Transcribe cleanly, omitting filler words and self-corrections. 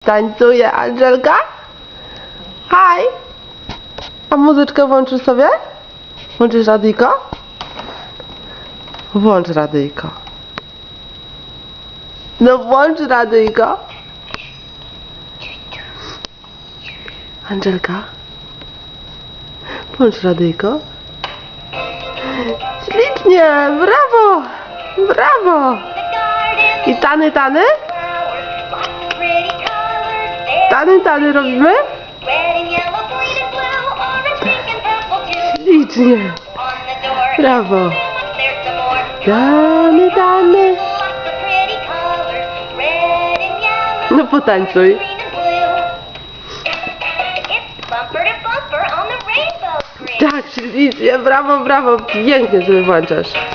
Tańcuje Angelka? Haj! A muzyczkę włączysz sobie? Włączysz radyjko? Włącz radyjko. No włącz radyjko. Angelka? Włącz radyjko. Ślicznie! Brawo! Brawo! I tany, tany? Tany, tany robimy? Ślicznie! Brawo! Tany, tany! No potańcuj! Tak, ślicznie! Brawo, brawo! Pięknie sobie włączasz!